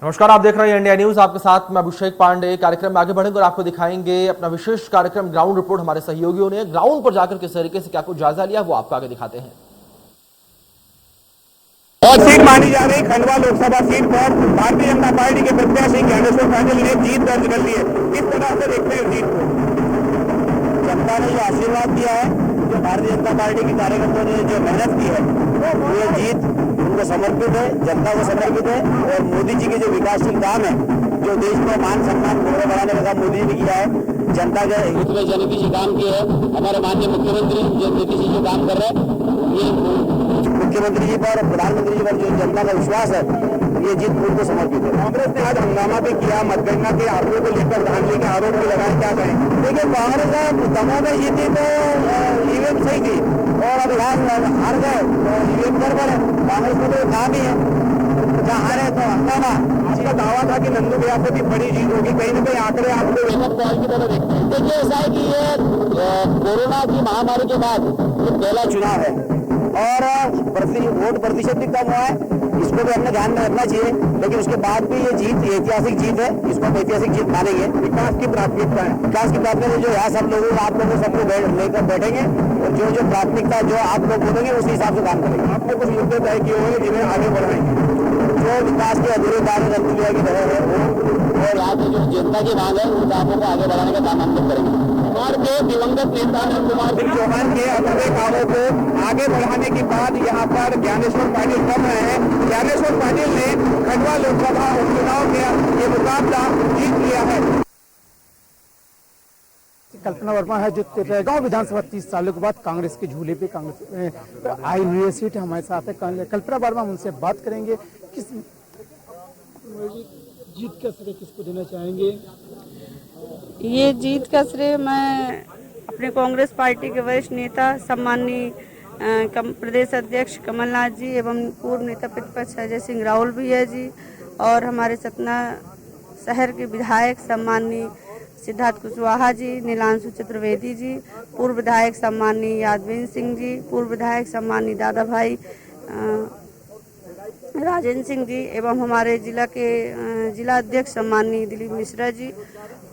नमस्कार, आप देख रहे हैं इंडिया न्यूज। आपके साथ मैं अभिषेक पांडे। कार्यक्रम में आगे बढ़ेंगे और आपको दिखाएंगे अपना विशेष कार्यक्रम ग्राउंड रिपोर्ट। हमारे सहयोगियों ने ग्राउंड पर जाकर किस तरीके से क्या कुछ जायजा लिया वो आपको आगे दिखाते हैं। और सीट मानी जा रही खंडवा लोकसभा सीट पर भारतीय जनता पार्टी के प्रत्याशी ज्ञानेश्वर पाटिल ने जीत दर्ज कर ली है। किस तरह से देखते हैं जीत को? जनता ने जो आशीर्वाद दिया है, जो भारतीय जनता पार्टी के कार्यकर्ताओं ने जो मेहनत की है, वो जीत उनको समर्पित है, जनता को समर्पित है। और मोदी जी के जो विकासशील काम है, जो देश में मान सम्मान बढ़ाने का काम मोदी जी ने किया है, जनता के हित में जो नीतीश जी काम किए हैं, हमारे माननीय मुख्यमंत्री जो नीतीश जी जो काम कर रहे हैं, ये मुख्यमंत्री जी पर, प्रधानमंत्री जी पर जो जनता का विश्वास है, ये जीत उनको समर्पित है। कांग्रेस ने आज हंगामा भी किया, मतगणना के आरोपों को लेकर धांधली के आरोप भी लगाए। क्या कहें? देखिए, कांग्रेस दमोह में जीती तो ईवीएम सही थी और अब हार गए तो ईवीएम गड़बड़ है। कांग्रेस को तो काम ही है, जहाँ हारे तो हंगामा। इसका दावा था कि नंदू भैया से भी बड़ी जीत होगी। कहीं न कहीं आंकड़े आपको की तरह देखते हैं। देखिए, ऐसा है कि ये कोरोना की महामारी के बाद ये पहला चुनाव है और वोट प्रतिशत भी कम हुआ है, इसको भी हमने ध्यान में रखना चाहिए। लेकिन उसके बाद भी ये जीत ऐतिहासिक जीत है, इसको हम ऐतिहासिक जीत मानेंगे। विकास की प्राथमिकता है, विकास की प्राथमिकता जो है सब लोगों आप लोगों सबको लेकर बैठेंगे और जो प्राथमिकता जो आप लोग बोलेंगे उसी हिसाब से काम करेंगे। आपने कुछ मुद्दे तय किए होंगे जिन्हें आगे बढ़ाएंगे। जो विकास के अधूरे कार्य की रहे हैं वो और यहाँ पे जो जनता की मांग है उन कामों को आगे बढ़ाने का काम हम लोग करेंगे। कुमार के दिवंगत नेता कुमार सिंह चौहान के अधूरे कामों को आगे बढ़ाने की बात यहाँ पर ज्ञानेश्वर पाटिल कर रहे हैं। ज्ञानेश्वर पाटिल ने खंडवा लोकसभा उपचुनाव में ये मुकाबला जीत लिया है। कल्पना वर्मा है जो रेगांव विधानसभा 30 सालों के बाद कांग्रेस के झूले पे कांग्रेस आई हुई है सीट हमारे साथ है। कल्पना वर्मा, उनसे बात करेंगे। किस जीत का श्रेय किसको देना चाहेंगे? ये जीत का श्रेय मैं अपने कांग्रेस पार्टी के वरिष्ठ नेता सम्माननीय प्रदेश अध्यक्ष कमलनाथ जी एवं पूर्व नेता प्रतिपक्ष अजय सिंह राहुल भैया जी और हमारे सतना शहर के विधायक सम्माननीय सिद्धार्थ कुशवाहा जी, नीलांशु चतुर्वेदी जी, पूर्व विधायक सम्माननीय यादवेंद्र सिंह जी, पूर्व विधायक सम्माननीय दादा भाई राजेंद्र सिंह जी एवं हमारे जिला के जिला अध्यक्ष सम्माननीय दिलीप मिश्रा जी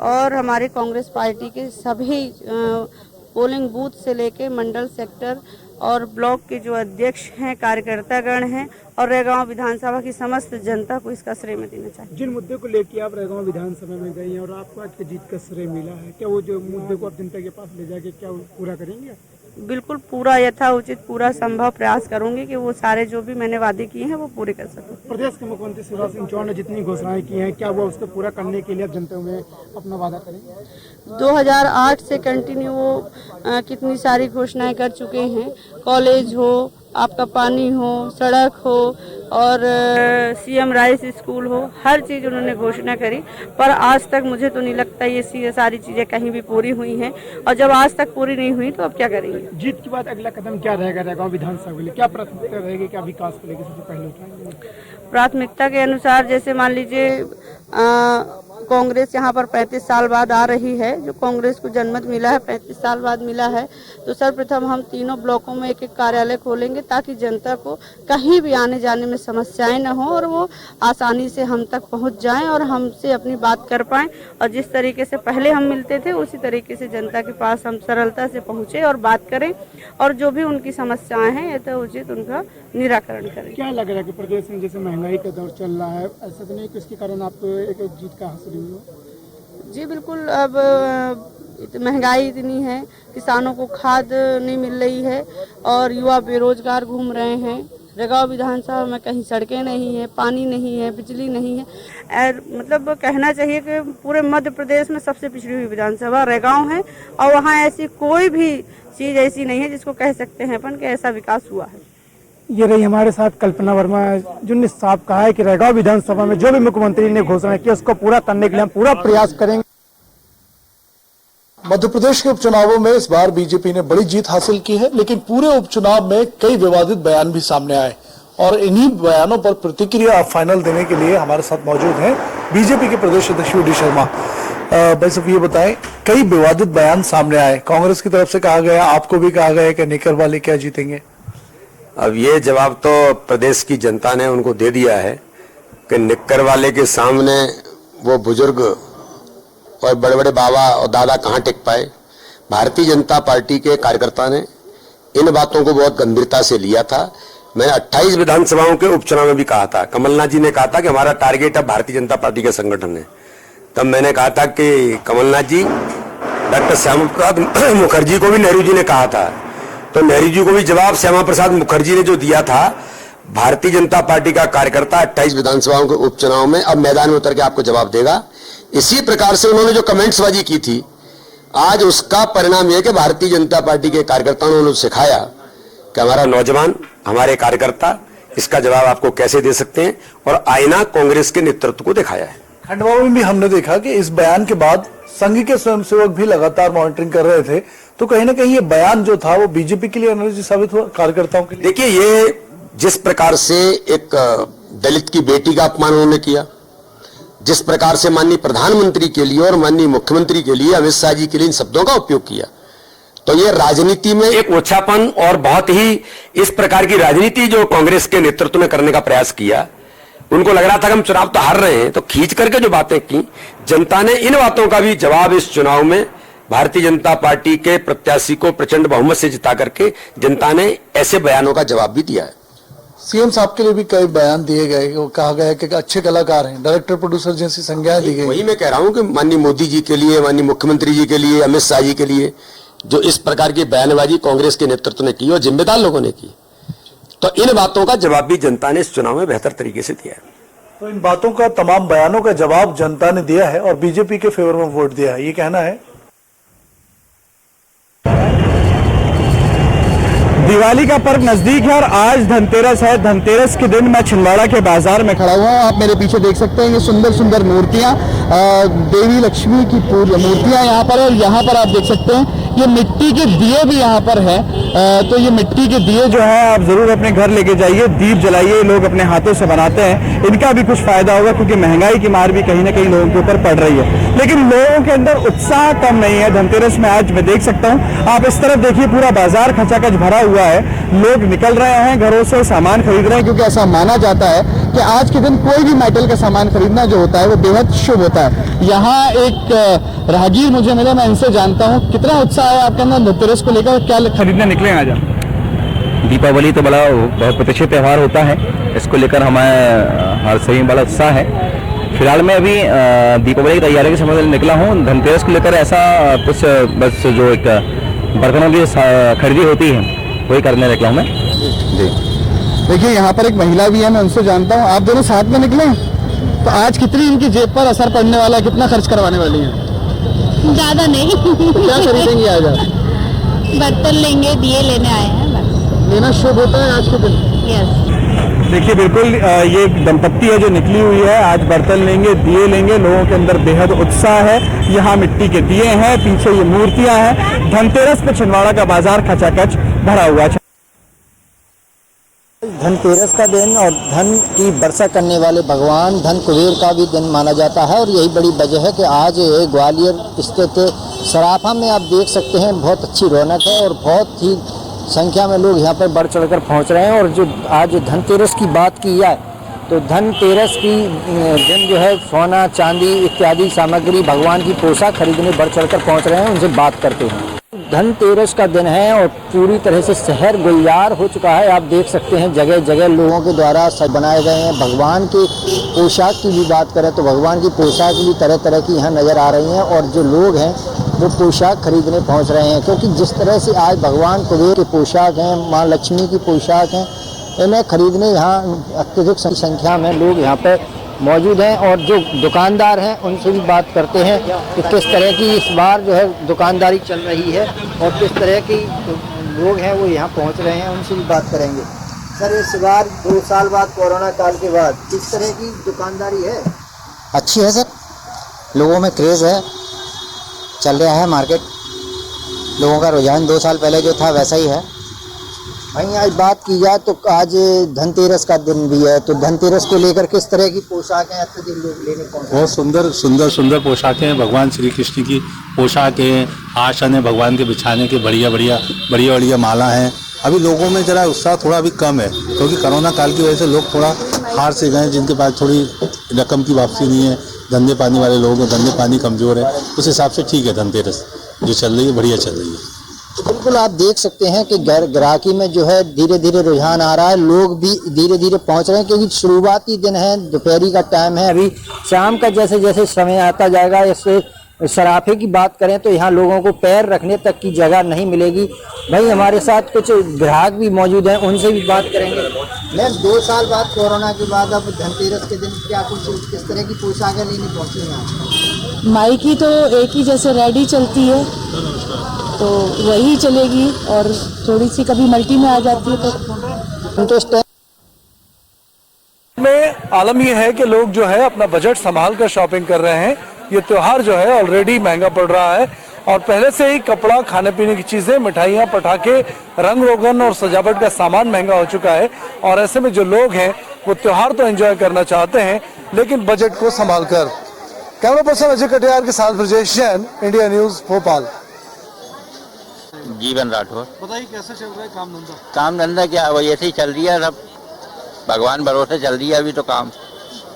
और हमारे कांग्रेस पार्टी के सभी पोलिंग बूथ से लेके मंडल सेक्टर और ब्लॉक के जो अध्यक्ष हैं, कार्यकर्तागण हैं और रेगांव विधानसभा की समस्त जनता को इसका श्रेय मैं देना चाहती हूँ। जिन मुद्दे को लेकर आप रेगांव विधानसभा में गई हैं और आपको आज की जीत का श्रेय मिला है, क्या वो जो मुद्दे को आप जनता के पास ले जाके क्या पूरा करेंगे? बिल्कुल पूरा यथाउचित पूरा संभव प्रयास करूंगी कि वो सारे जो भी मैंने वादे किए हैं वो पूरे कर सकूं। प्रदेश के मुख्यमंत्री शिवराज सिंह चौहान ने जितनी घोषणाएं की हैं, क्या वो उसको पूरा करने के लिए आप जनता में अपना वादा करेंगे? 2008 से कंटिन्यू वो कितनी सारी घोषणाएं कर चुके हैं। कॉलेज हो, आपका पानी हो, सड़क हो और सीएम राइस स्कूल हो, हर चीज़ उन्होंने घोषणा करी, पर आज तक मुझे तो नहीं लगता ये सारी चीज़ें कहीं भी पूरी हुई हैं। और जब आज तक पूरी नहीं हुई तो अब क्या करेंगे? जीत के बाद अगला कदम क्या रहेगा रेगांव विधानसभा के लिए? क्या प्राथमिकता रहेगी, क्या विकास को लेकर सबसे पहले उठाएंगे? प्राथमिकता के अनुसार जैसे मान लीजिए कांग्रेस यहाँ पर 35 साल बाद आ रही है, जो कांग्रेस को जनमत मिला है 35 साल बाद मिला है, तो सर्वप्रथम हम तीनों ब्लॉकों में एक एक कार्यालय खोलेंगे ताकि जनता को कहीं भी आने जाने में समस्याएं न हो और वो आसानी से हम तक पहुंच जाएं और हमसे अपनी बात कर पाएं। और जिस तरीके से पहले हम मिलते थे उसी तरीके से जनता के पास हम सरलता से पहुँचे और बात करें और जो भी उनकी समस्याएँ हैं यथोचित उनका निराकरण करें। क्या लग रहा है कि प्रदेश में जैसे महंगाई का दौर चल रहा है, ऐसा तो नहीं कि इसके कारण आपको एक जीत का हासिल हुई हो? जी बिल्कुल, अब महंगाई इतनी है, किसानों को खाद नहीं मिल रही है और युवा बेरोजगार घूम रहे हैं। रेगांव विधानसभा में कहीं सड़कें नहीं है, पानी नहीं है, बिजली नहीं है। और मतलब कहना चाहिए कि पूरे मध्य प्रदेश में सबसे पिछड़ी हुई विधानसभा रेगांव है और वहाँ ऐसी कोई भी चीज़ ऐसी नहीं है जिसको कह सकते हैं अपन कि ऐसा विकास हुआ है। ये रही हमारे साथ कल्पना वर्मा, जिनने साफ कहा है कि रेगांव विधानसभा में जो भी मुख्यमंत्री ने घोषणा की उसको पूरा करने के लिए हम पूरा प्रयास करेंगे। मध्य प्रदेश के उपचुनावों में इस बार बीजेपी ने बड़ी जीत हासिल की है, लेकिन पूरे उपचुनाव में कई विवादित बयान भी सामने आए और इन्हीं बयानों पर प्रतिक्रिया फाइनल देने के लिए हमारे साथ मौजूद हैं बीजेपी के प्रदेश अध्यक्ष डी शर्मा। भाई साहब, ये बताएं, कई विवादित बयान सामने आए, कांग्रेस की तरफ से कहा गया, आपको भी कहा गया कि निकर वाले क्या जीतेंगे? अब ये जवाब तो प्रदेश की जनता ने उनको दे दिया है। कि निक्कर वाले के सामने वो बुजुर्ग और बड़े बड़े बाबा और दादा कहाँ टिक पाए। भारतीय जनता पार्टी के कार्यकर्ता ने इन बातों को बहुत गंभीरता से लिया था। मैंने 28 विधानसभाओं के उपचुनाव में भी कहा था, कमलनाथ जी ने कहा था कि हमारा टारगेट अब भारतीय जनता पार्टी का संगठन है। तब मैंने कहा था कि कमलनाथ जी, डॉक्टर श्यामा प्रसाद मुखर्जी को भी नेहरू जी ने कहा था, तो नेहरू जी को भी जवाब श्यामा प्रसाद मुखर्जी ने जो दिया था, भारतीय जनता पार्टी का कार्यकर्ता 28 विधानसभाओं के उपचुनाव में अब मैदान में उतर के आपको जवाब देगा। इसी प्रकार से उन्होंने जो कमेंट्सबाजी की थी, आज उसका परिणाम यह कि भारतीय जनता पार्टी के कार्यकर्ताओं ने उन्हें सिखाया कि हमारा नौजवान, हमारे कार्यकर्ता इसका जवाब आपको कैसे दे सकते हैं, और आईना कांग्रेस के नेतृत्व को दिखाया है। खंडवा में भी हमने देखा कि इस बयान के बाद संघ के स्वयंसेवक भी लगातार मॉनिटरिंग कर रहे थे, तो कहीं ना कहीं ये बयान जो था वो बीजेपी के लिए एनर्जी साबित हुआ, कार्यकर्ताओं के लिए। देखिए, ये जिस प्रकार से एक दलित की बेटी का अपमान उन्होंने किया, जिस प्रकार से माननीय प्रधानमंत्री के लिए और माननीय मुख्यमंत्री के लिए, अमित शाह जी के लिए इन शब्दों का उपयोग किया, तो ये राजनीति में एक ओछापन और बहुत ही इस प्रकार की राजनीति जो कांग्रेस के नेतृत्व ने करने का प्रयास किया। उनको लग रहा था कि हम चुनाव तो हार रहे हैं, तो खींच करके जो बातें की, जनता ने इन बातों का भी जवाब इस चुनाव में भारतीय जनता पार्टी के प्रत्याशी को प्रचंड बहुमत से जिता करके जनता ने ऐसे बयानों का जवाब भी दिया है। सीएम साहब के लिए भी कई बयान दिए गए, वो कहा गया कि अच्छे कलाकार हैं, डायरेक्टर प्रोड्यूसर जैसी संज्ञाएं दी गई। वही मैं कह रहा हूं कि माननीय मोदी जी के लिए, माननीय मुख्यमंत्री जी के लिए, अमित शाह जी के लिए जो इस प्रकार की बयानबाजी कांग्रेस के नेतृत्व ने की और जिम्मेदार लोगों ने की, तो इन बातों का जवाब भी जनता ने इस चुनाव में बेहतर तरीके से दिया है। तो इन बातों का, तमाम बयानों का जवाब जनता ने दिया है और बीजेपी के फेवर में वोट दिया है, ये कहना है। दिवाली का पर्व नजदीक है और आज धनतेरस है। धनतेरस के दिन मैं छिंदवाड़ा के बाजार में खड़ा हुआ हूँ। आप मेरे पीछे देख सकते हैं ये सुंदर सुंदर मूर्तियाँ, देवी लक्ष्मी की मूर्तियाँ यहाँ पर, और यहाँ पर आप देख सकते हैं ये मिट्टी के दिए भी यहाँ पर है। तो ये मिट्टी के दिए जो है आप जरूर अपने घर लेके जाइए, दीप जलाइए। लोग अपने हाथों से बनाते हैं, इनका भी कुछ फायदा होगा क्योंकि महंगाई की मार भी कहीं ना कहीं लोगों के ऊपर पड़ रही है, लेकिन लोगों के अंदर उत्साह कम नहीं है। धनतेरस में आज मैं देख सकता हूँ, आप इस तरफ देखिए पूरा बाजार खचाखच भरा हुआ है। लोग निकल रहे हैं घरों से, सामान खरीद रहे हैं, क्योंकि ऐसा माना जाता है कि आज के दिन कोई भी मेटल का सामान खरीदना जो होता है वो बेहद शुभ होता है। यहाँ एक राहगीर मुझे मिले, मैं इनसे जानता हूँ कितना उत्साह है आपके अंदर धनतेरस को लेकर, क्या खरीदने निकले आज? दीपावली तो बड़ा बहुत प्रतिष्ठित त्यौहार होता है, इसको लेकर हमारे हर सही बड़ा उत्साह है। फिलहाल मैं अभी दीपावली की तैयारी के समय निकला हूँ। धनतेरस को लेकर ऐसा कुछ बस जो एक बर्तनों की खरीदी होती है वही करने निकला हूँ मैं जी। देखिए यहाँ पर एक महिला भी है, मैं उनसे जानता हूँ। आप दोनों साथ में निकले, तो आज कितनी इनकी जेब पर असर पड़ने वाला है, कितना खर्च करवाने वाली हैं? ज्यादा नहीं। क्या खरीदेंगे आज आप? बर्तन लेंगे, दिए लेने आए हैं बस। लेना शुभ होता है आज के दिन? यस। देखिए बिल्कुल ये दंपत्ति है जो निकली हुई है, आज बर्तन लेंगे, दिए लेंगे। लोगों के अंदर बेहद उत्साह है। यहाँ मिट्टी के दिए हैं, पीछे ये मूर्तियां हैं। धनतेरस पे छिंदवाड़ा का बाजार खचाखच भरा हुआ है। धनतेरस का दिन और धन की वर्षा करने वाले भगवान धन कुबेर का भी दिन माना जाता है, और यही बड़ी वजह है कि आज ग्वालियर स्थित सराफा में आप देख सकते हैं बहुत अच्छी रौनक है और बहुत ही संख्या में लोग यहाँ पर बढ़ चढ़कर पहुँच रहे हैं। और जो आज धनतेरस की बात की जाए तो धनतेरस की दिन जो है सोना चांदी इत्यादि सामग्री भगवान की पोशाक खरीदने बढ़ चढ़कर पहुँच रहे हैं, उनसे बात करते हैं। धनतेरस का दिन है और पूरी तरह से शहर गुलजार हो चुका है। आप देख सकते हैं जगह जगह लोगों के द्वारा बनाए गए हैं। भगवान के पोशाक की भी बात करें तो भगवान की पोशाक भी तरह तरह की यहाँ नज़र आ रही हैं, और जो लोग हैं वो पोशाक खरीदने पहुँच रहे हैं, क्योंकि जिस तरह से आज भगवान कुबेर के पोशाक हैं, माँ लक्ष्मी की पोशाक हैं, इन्हें खरीदने यहाँ अत्यधिक संख्या में लोग यहाँ पर मौजूद हैं। और जो दुकानदार हैं उनसे भी बात करते हैं कि किस तरह की इस बार जो है दुकानदारी चल रही है और किस तरह की लोग हैं वो यहाँ पहुँच रहे हैं, उनसे भी बात करेंगे। सर इस बार 2 साल बाद कोरोना काल के बाद किस तरह की दुकानदारी है? अच्छी है सर, लोगों में क्रेज़ है, चल रहा है मार्केट, लोगों का रुझान 2 साल पहले जो था वैसा ही है। वहीं आज बात की जाए तो आज धनतेरस का दिन भी है, तो धनतेरस को लेकर किस तरह की पोशाकें अत्यधिक लोग लेने पहुंचे? बहुत सुंदर पोशाकें हैं, भगवान श्री कृष्ण की पोशाकें, आसन है भगवान के बिछाने के, बढ़िया माला हैं। अभी लोगों में जरा उत्साह थोड़ा अभी कम है, क्योंकि कोरोना काल की वजह से लोग थोड़ा हार से गए, जिनके पास थोड़ी रकम की वापसी नहीं है, धंधे पानी वाले लोग हैं, धंधे पानी कमज़ोर है, उस हिसाब से ठीक है। धनतेरस जो चल रही है बढ़िया चल रही है। बिल्कुल आप देख सकते हैं कि ग्राहकी में जो है धीरे धीरे रुझान आ रहा है, लोग भी धीरे धीरे पहुंच रहे हैं, क्योंकि शुरुआती दिन है, दोपहरी का टाइम है। अभी शाम का जैसे जैसे समय आता जाएगा, इससे सराफे की बात करें तो यहाँ लोगों को पैर रखने तक की जगह नहीं मिलेगी। भाई हमारे साथ कुछ ग्राहक भी मौजूद हैं, उनसे भी बात करेंगे। मैं 2 साल बाद कोरोना के बाद अब धनतेरस के दिन क्या कुछ किस तरह की पोशाकें लेने पहुँची हैं? माई की तो एक ही जैसे रेडी चलती है तो वही चलेगी, और थोड़ी सी कभी मल्टी में आ जाती है तो इंटरेस्ट है। में आलम यह है कि लोग जो है अपना बजट संभाल कर शॉपिंग कर रहे हैं। ये त्योहार जो है ऑलरेडी महंगा पड़ रहा है और पहले से ही कपड़ा, खाने पीने की चीजें, मिठाइयाँ, पटाखे, रंग रोगन और सजावट का सामान महंगा हो चुका है। और ऐसे में जो लोग हैं वो त्योहार तो एंजॉय करना चाहते हैं, लेकिन बजट को संभाल कर। कैमरा पर्सन अजय कटियार के साथ ब्रजेश जैन, इंडिया न्यूज, भोपाल। जीवन राठौर। बताइए कैसे चल रहा है काम धंधा? काम धंधा क्या है, वो ऐसे ही चल रही है, सब भगवान भरोसे चल रही है अभी तो काम।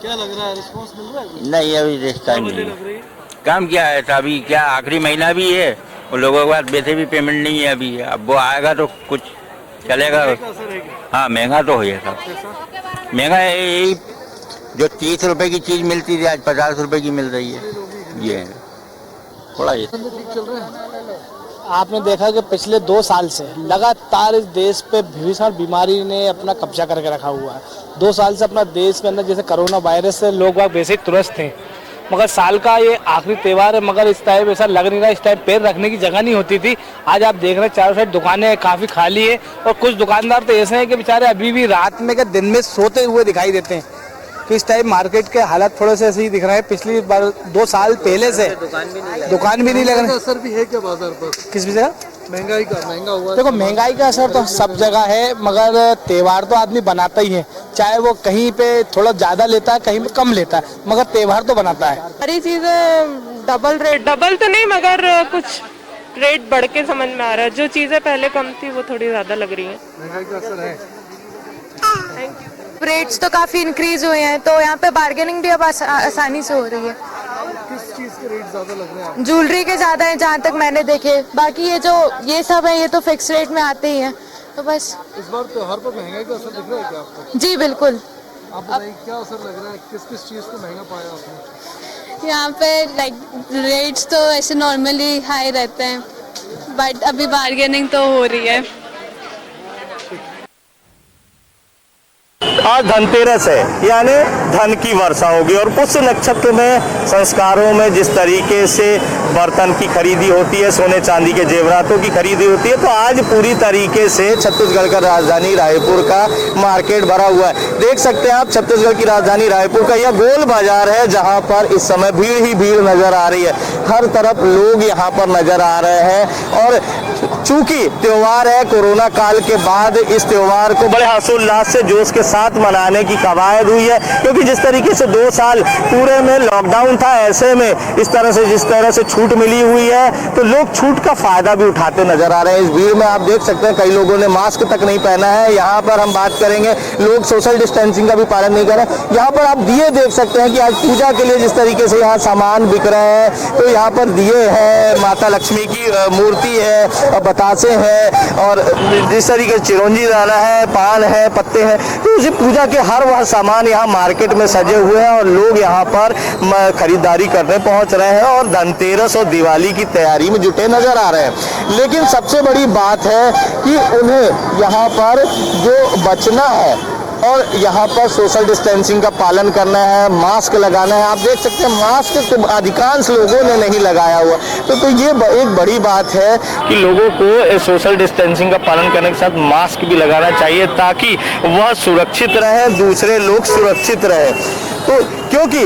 क्या लग रहा है, रिस्पॉन्स मिल रहा है? नहीं, अभी इस टाइम नहीं। काम क्या है, अभी क्या आखिरी महीना भी है और लोगों के पास वैसे भी पेमेंट नहीं है अभी। अब वो आएगा तो कुछ चलेगा। हाँ, महंगा तो है सब, महंगा है। यही जो 30 रुपए की चीज मिलती थी आज 50 रुपए की मिल रही है। ये थोड़ा ये आपने देखा कि पिछले 2 साल से लगातार इस देश पे भीषण बीमारी ने अपना कब्जा करके रखा हुआ है। 2 साल से अपना देश के अंदर जैसे कोरोना वायरस से लोग वैसे त्रस्त थे, मगर साल का ये आखिरी त्यौहार है, मगर इस टाइम ऐसा लग नहीं रहा, इस टाइम पैर रखने की जगह नहीं होती थी। आज आप देख रहे हैं चारों साइड दुकानें काफ़ी खाली है और कुछ दुकानदार तो ऐसे हैं कि बेचारे अभी भी रात में क्या दिन में सोते हुए दिखाई देते हैं। कि इस टाइम मार्केट के हालात थोड़े से ऐसे ही दिख रहे हैं। पिछली बार 2 साल पहले से दुकान भी नहीं लग रही। असर भी है क्या बाजार पर? किस वजह? महंगाई का, महंगा हुआ। देखो महंगाई का असर तो सब जगह है, मगर त्योहार तो आदमी बनाता ही है, चाहे वो कहीं पे थोड़ा ज्यादा लेता है, कहीं पे कम लेता है, मगर त्योहार तो बनाता है। सारी चीजें डबल रेट, डबल तो नहीं मगर कुछ रेट बढ़ के समझ में आ रहा है। जो चीजें पहले कम थी वो थोड़ी ज्यादा लग रही है। महंगाई का असर है। Thank you. रेट्स तो काफी इंक्रीज हुए हैं, तो यहाँ पे बार्गेनिंग भी अब आसानी से हो रही है। किस चीज के रेट ज्यादा लग रहे हैं? ज्वेलरी के ज्यादा है जहाँ तक मैंने देखे, बाकी ये सब है ये तो फिक्स रेट में आते ही हैं, तो बस। इस बार त्योहार पर महंगाई का असर दिख रहा है क्या आपको? जी बिल्कुल। आप बताइए क्या असर लग रहा है, किस किस चीज को महंगा पाया आपने? यहाँ पे रेट्स तो ऐसे नॉर्मली हाई रहते हैं, बट अभी बार्गेनिंग तो हो रही है। आज धनतेरस है, यानी धन की वर्षा होगी और पुष्य नक्षत्र में संस्कारों में जिस तरीके से बर्तन की खरीदी होती है, सोने चांदी के जेवरातों की खरीदी होती है, तो आज पूरी तरीके से छत्तीसगढ़ का राजधानी रायपुर का मार्केट भरा हुआ है। देख सकते हैं आप छत्तीसगढ़ की राजधानी रायपुर का यह गोल बाजार है, जहां पर इस समय भीड़ ही भीड़ नजर आ रही है। हर तरफ लोग यहाँ पर नजर आ रहे हैं और चूंकि त्योहार है, कोरोना काल के बाद इस त्योहार को बड़े हर्षोल्लास से जोश के साथ मनाने की कवायद हुई है, क्योंकि जिस तरीके से 2 साल पूरे में लॉकडाउन था, ऐसे में इस तरह से जिस तरह से छूट मिली हुई है तो लोग छूट का फायदा भी उठाते नजर आ रहे हैं। इस भीड़ में आप देख सकते हैं कई लोगों ने मास्क तक नहीं पहना है। यहाँ पर हम बात करेंगे, लोग सोशल डिस्टेंसिंग का भी पालन नहीं कर रहे। यहाँ पर आप दिए देख सकते हैं कि आज पूजा के लिए जिस तरीके से यहाँ सामान बिक रहे हैं, तो यहाँ पर दिए हैं, माता लक्ष्मी की मूर्ति है और बतासे हैं और जिस तरीके से चिरौंजी दाना है, पान है, पत्ते हैं, तो उसी पूजा के हर वह सामान यहाँ मार्केट में सजे हुए हैं और लोग यहाँ पर खरीदारी करने पहुँच रहे हैं और धनतेरस और दिवाली की तैयारी में जुटे नजर आ रहे हैं। लेकिन सबसे बड़ी बात है कि उन्हें यहाँ पर जो बचना है और यहाँ पर सोशल डिस्टेंसिंग का पालन करना है, मास्क लगाना है। आप देख सकते हैं मास्क तो अधिकांश लोगों ने नहीं लगाया हुआ, तो ये एक बड़ी बात है कि लोगों को सोशल डिस्टेंसिंग का पालन करने के साथ मास्क भी लगाना चाहिए ताकि वह सुरक्षित रहे, दूसरे लोग सुरक्षित रहे। तो क्योंकि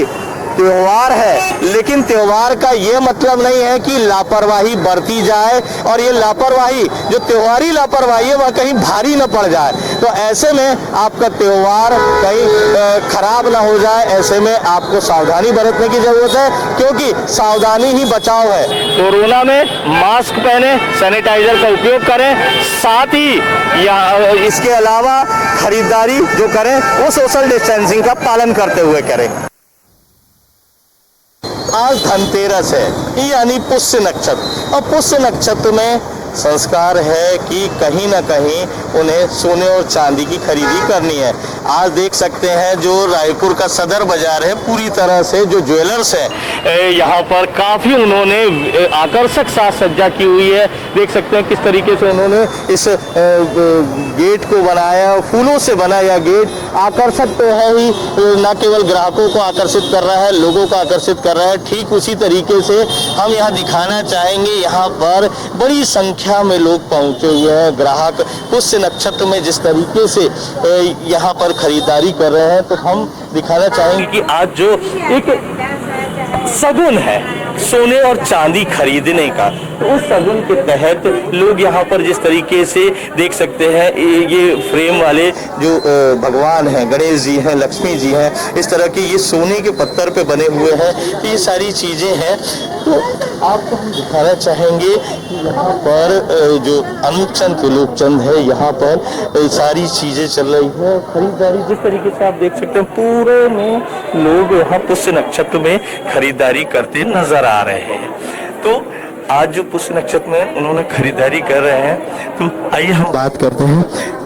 त्योहार है, लेकिन त्योहार का ये मतलब नहीं है कि लापरवाही बरती जाए और ये लापरवाही जो त्योहारी लापरवाही है वह कहीं भारी न पड़ जाए। तो ऐसे में आपका त्योहार कहीं खराब ना हो जाए, ऐसे में आपको सावधानी बरतने की जरूरत है, क्योंकि सावधानी ही बचाव है। कोरोना में मास्क पहने, सैनिटाइजर का उपयोग करें, साथ ही इसके अलावा खरीदारी जो करें वो सोशल डिस्टेंसिंग का पालन करते हुए करें। आज धनतेरस है, यानी पुष्य नक्षत्र, और पुष्य नक्षत्र में संस्कार है कि कहीं ना कहीं उन्हें सोने और चांदी की खरीदी करनी है। आज देख सकते हैं जो रायपुर का सदर बाजार है, पूरी तरह से जो ज्वेलर्स है यहाँ पर काफी उन्होंने आकर्षक साज सज्जा की हुई है। देख सकते हैं किस तरीके से उन्होंने इस गेट को बनाया, फूलों से बना यह गेट आकर्षक तो है ही, न केवल ग्राहकों को आकर्षित कर रहा है, लोगों को आकर्षित कर रहा है। ठीक उसी तरीके से हम यहाँ दिखाना चाहेंगे, यहाँ पर बड़ी संख्या में लोग पहुंचे हुए हैं। ग्राहक पुष्य नक्षत्र में जिस तरीके से यहाँ पर खरीदारी कर रहे हैं, तो हम दिखाना चाहेंगे कि आज जो एक सगुन है सोने और चांदी खरीदने का, तो उस सगुन के तहत लोग यहाँ पर जिस तरीके से देख सकते हैं, ये फ्रेम वाले जो भगवान हैं, गणेश जी हैं, लक्ष्मी जी हैं, इस तरह के ये सोने के पत्थर पे बने हुए हैं, ये सारी चीजें हैं। तो आपको हम दिखाना चाहेंगे कि यहाँ पर जो अनुपचंद त्रिलोकचंद है, यहाँ पर सारी चीजें चल रही है, खरीदारी जिस तरीके से आप देख सकते हैं, पूरे में लोग यहाँ पुष्य नक्षत्र में खरीदारी करते नजर आ रहे हैं। तो आज जो पुष्य नक्षत्र में उन्होंने खरीदारी कर रहे हैं, तो आइए हम बात करते हैं।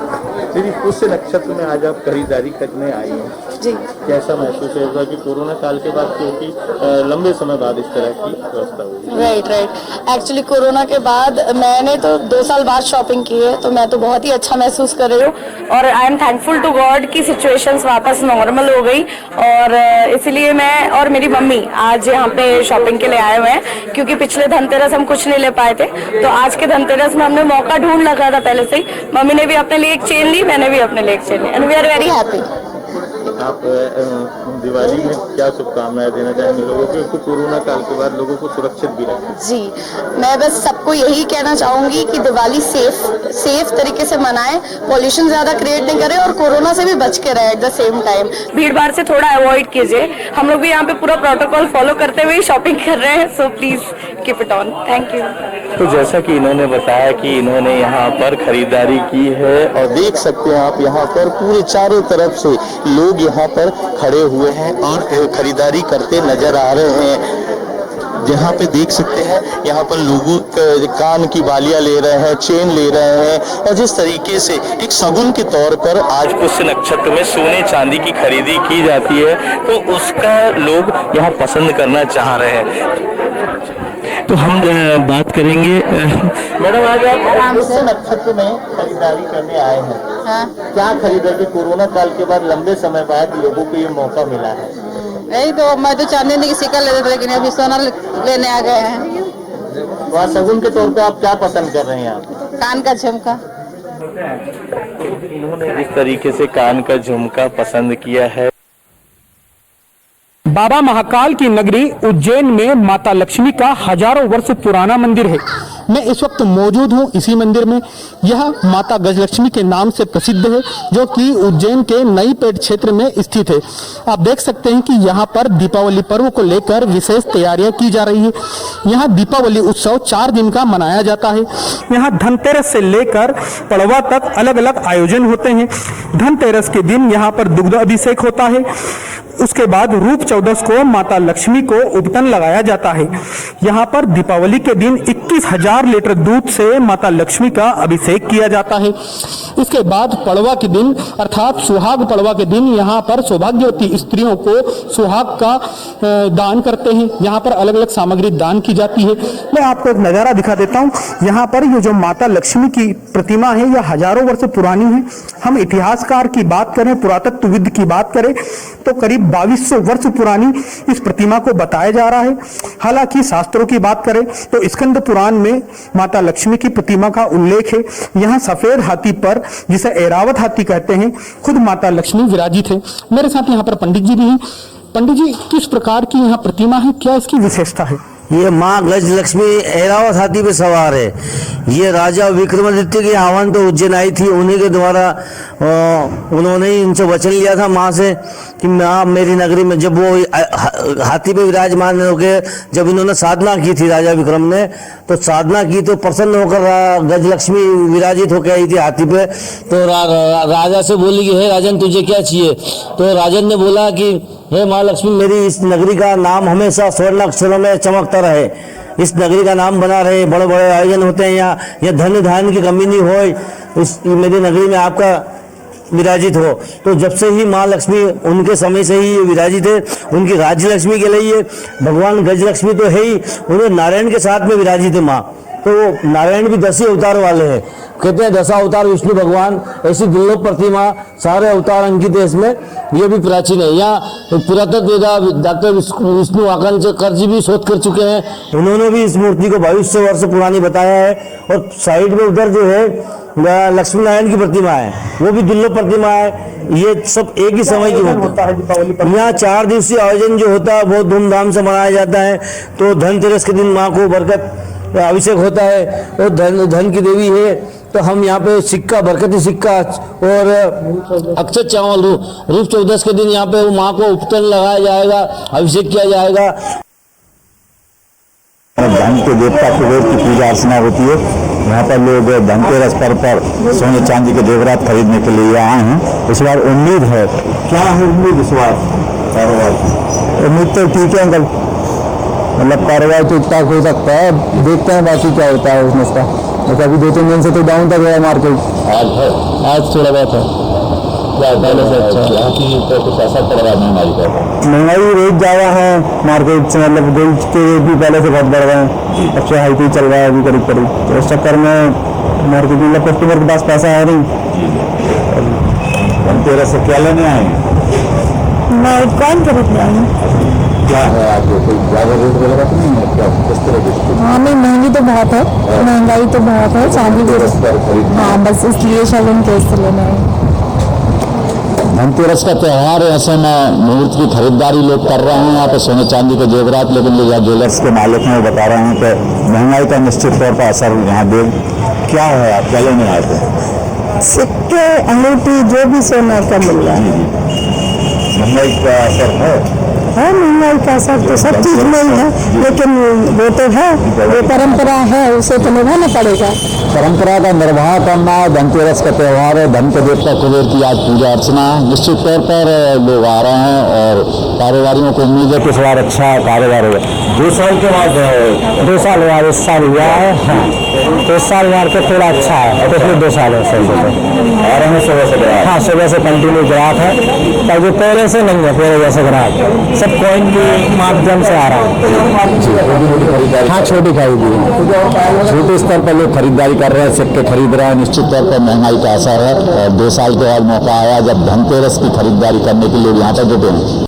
दीदी, पुष्य नक्षत्र में आज आप खरीदारी करने आई हैं जी, कैसा महसूस होगा कि कोरोना काल के बाद, क्योंकि लंबे समय बाद इस तरह की व्यवस्था हुई? राइट। एक्चुअली कोरोना के बाद मैंने तो 2 साल बाद शॉपिंग की है, तो मैं तो बहुत ही अच्छा महसूस कर रही हूँ और I am thankful to God कि सिचुएशंस वापस नॉर्मल हो गई। और इसीलिए मैं और मेरी मम्मी आज यहाँ पे शॉपिंग के लिए आए हुए हैं, क्योंकि पिछले धनतेरस हम कुछ नहीं ले पाए थे, तो आज के धनतेरस में हमने मौका ढूंढ रखा था पहले से ही। मम्मी ने भी अपने लिए एक चेन ली, मैंने भी अपने लिए एक चेन ली, and we are very happy. आप दिवाली में क्या शुभकामनाएं देना चाहेंगे लोगों को, क्योंकि कोरोना काल के बाद लोगों को सुरक्षित भी रखें? जी, मैं बस सबको यही कहना चाहूंगी कि दिवाली सेफ तरीके से मनाएं, पॉल्यूशन ज्यादा क्रिएट नहीं करें और कोरोना से भी बच के रहे। एट द सेम टाइम भीड़ भाड़ से थोड़ा अवॉइड कीजिए। हम लोग भी यहाँ पे पूरा प्रोटोकॉल फॉलो करते हुए शॉपिंग कर रहे हैं, so please keep it on. Thank you. तो जैसा कि इन्होंने बताया कि इन्होंने यहाँ पर खरीदारी की है, और देख सकते हैं आप यहाँ पर पूरे चारों तरफ से लोग यहाँ पर खड़े हुए हैं और खरीदारी करते नजर आ रहे हैं। जहाँ पे देख सकते हैं यहाँ पर लोगों कान की बालियां ले रहे हैं, चेन ले रहे हैं, और जिस तरीके से एक सगुन के तौर पर आज पुष्य नक्षत्र में सोने चांदी की खरीदी की जाती है, तो उसका लोग यहाँ पसंद करना चाह रहे हैं। तो हम बात करेंगे। मैडम, आज आप पुष्य नक्षत्र में खरीदारी करने आए हैं, हाँ? क्या खरीदेंगे? कोरोना काल के बाद लंबे समय बाद लोगों को ये मौका मिला है। नहीं तो मैं तो चांदी की सिक्का ले, लेकिन अभी सोना लेने आ गए हैं। वहाँ सगुन के तौर पे आप क्या पसंद कर रहे हैं? आप कान का झुमका। इन्होंने जिस तरीके से कान का झुमका पसंद किया है। बाबा महाकाल की नगरी उज्जैन में माता लक्ष्मी का हजारों वर्ष पुराना मंदिर है। मैं इस वक्त मौजूद हूँ इसी मंदिर में। यह माता गजलक्ष्मी के नाम से प्रसिद्ध है, जो कि उज्जैन के नई पेठ क्षेत्र में स्थित है। आप देख सकते हैं कि यहाँ पर दीपावली पर्व को लेकर विशेष तैयारियां की जा रही है। यहाँ दीपावली उत्सव 4 दिन का मनाया जाता है। यहाँ धनतेरस से लेकर पड़वा तक अलग अलग आयोजन होते हैं। धनतेरस के दिन यहाँ पर दुग्ध अभिषेक होता है। उसके बाद रूप चौदस को माता लक्ष्मी को उपटन लगाया जाता है। यहाँ पर दीपावली के दिन 21,000 लीटर दूध से माता लक्ष्मी का अभिषेक किया जाता है। इसके बाद पड़वा के दिन अर्थात सुहाग पड़वा के दिन यहाँ पर सौभाग्यवती स्त्रियों को सुहाग का दान करते हैं। यहाँ पर अलग अलग सामग्री दान की जाती है। मैं आपको एक नज़ारा दिखा देता हूँ। यहाँ पर ये जो माता लक्ष्मी की प्रतिमा है, यह हजारों वर्ष पुरानी है। हम इतिहासकार की बात करें, पुरातत्वविद की बात करें, तो करीब 2200 वर्ष पुरानी इस प्रतिमा को बताया जा रहा है। हालांकि शास्त्रों की बात करें तो स्कंद पुराण में माता लक्ष्मी की प्रतिमा का उल्लेख है। यहाँ सफेद हाथी पर, जिसे ऐरावत हाथी कहते हैं, खुद माता लक्ष्मी विराजित है। मेरे साथ यहाँ पर पंडित जी भी हैं। पंडित जी, किस प्रकार की यहाँ प्रतिमा है, क्या इसकी विशेषता है? ये माँ गज लक्ष्मी ऐरावत हाथी पे सवार है। ये राजा विक्रमादित्य की आह्वान पे उज्जैन आई थी, उन्हीं के द्वारा उन्होंने ही इनसे वचन लिया था माँ से कि माँ मेरी नगरी में, जब वो हाथी पे विराजमान होके जब इन्होंने साधना की थी राजा विक्रम ने, तो साधना की तो प्रसन्न होकर गज लक्ष्मी विराजित होकर आई थी हाथी पे। तो राजा से बोली कि हे राजन तुझे क्या चाहिए? तो राजन ने बोला कि हे माँ लक्ष्मी, मेरी इस नगरी का नाम हमेशा स्वर्ण अक्षरों में चमकता रहे, इस नगरी का नाम बना रहे, बड़े बड़े आयोजन होते हैं यहाँ धन्य धान की कमी नहीं हो, इस मेरी नगरी में आपका विराजित हो। तो जब से ही माँ लक्ष्मी उनके समय से ही विराजित है। उनकी राज्य लक्ष्मी के लिए भगवान गज लक्ष्मी तो है ही, उन्हें नारायण के साथ में विराजित है माँ। तो नारायण भी 10 ही अवतार वाले हैं, कहते हैं 10 अवतार विष्णु भगवान। ऐसी दुर्लभ प्रतिमा, सारे अवतार अंकित है इसमें, ये भी प्राचीन है। यहाँ पुरातत्ववेदा डॉक्टर विष्णु आकांक्षकर जी भी शोध कर चुके हैं, उन्होंने भी इस मूर्ति को 2200 वर्ष पुरानी बताया है। और साइड में उधर जो है लक्ष्मी नारायण की प्रतिमा है, वो भी दुर्लभ प्रतिमा है। ये सब एक ही समय की होता है। दीपावली यहाँ 4 दिवसीय आयोजन जो होता है बहुत धूमधाम से मनाया जाता है। तो धनतेरस के दिन माँ को बरकत अभिषेक होता है और धन की देवी है। तो हम यहाँ पे सिक्का, बरकती सिक्का और अक्षत चावल रूप 14 के दिन यहाँ पे माँ को उपटन लगाया जाएगा, अभिषेक किया जाएगा। धन के देवता कुबेर की पूजा अर्चना होती है। यहाँ पर लोग धनतेरस पर सोने चांदी के जेवरात खरीदने के लिए आए हैं। इस बार उम्मीद है, क्या है उम्मीद इस बार? उम्मीद तो ठीक है अंकल, मतलब कारोबार तो ठीक हो सकता है, देखते हैं बाकी क्या होता है उसमें इसका। तो अभी 2-3 दिन से तो डाउन तक है मार्केट, आज थोड़ा बहुत है। क्या पहले से अच्छा कि तो कुछ असर पड़ रहा है महंगाई का? महंगाई रेट ज़्यादा है मार्केट से, मतलब गोल्ड के रेट भी पहले से बहुत बढ़ रहे हैं, सबसे हाई पे चल रहा है अभी करीब। तो इस चक्कर में मार्केट में कस्टमर के पास पैसा है नहीं। धनतेरस से क्या लेने आए? मैं कौन खरीदने आई हूँ। क्या है आपको कोई ज़्यादा रेट वगैरह तो नहीं है क्या? किस तरह की? हाँ नहीं, महंगी तो बहुत है, महंगाई तो बहुत है, चांदी की। हाँ बस इसलिए शालन केस से लेना है। धनतेरस का त्यौहार है, ऐसे में मुहूर्त की खरीदारी लोग कर रहे हैं यहाँ पे सोने चांदी के जेवरात, लेकिन जो ज्वेलर्स के मालिक हैं वो बता रहे हैं कि महंगाई का निश्चित तौर पर असर यहाँ दे। क्या है आप क्या लेने आए थे? सिक्के, अंगूठी, जो भी सोना का मिल रहा है। महंगाई का असर है? है महंगाई का असर तो सब चीज में ही है, लेकिन वो तो है, वो परंपरा है, उसे तो निभाना पड़ेगा। परंपरा का निर्वाह करना धनतेरस का त्यौहार है। धन के देवता कुबेर की आज पूजा अर्चना है। निश्चित तौर पर लोग आ रहे हैं और कारोबारियों को उम्मीद है कि इस बार अच्छा कारोबार होगा। 2 साल के बाद 2 साल बाद इस साल हुआ है। हाँ तो इस साल मार्केट थोड़ा अच्छा है, पिछले 2 सालों से आ रहे हैं सुबह से। हाँ सुबह से कंटिन्यू ग्राहक है, पर जो पहले से नहीं है, पहले जैसे ग्राहक सब कॉइन के माध्यम से आ रहा है। हाँ छोटी खरीदी है, छोटे स्तर पर लोग खरीदारी कर रहे हैं, सिक्के खरीद रहे हैं। निश्चित तौर पर महंगाई का असर है और 2 साल के बाद मौका आया जब धनतेरस की खरीदारी करने के लिए यहाँ पर जुटे हैं।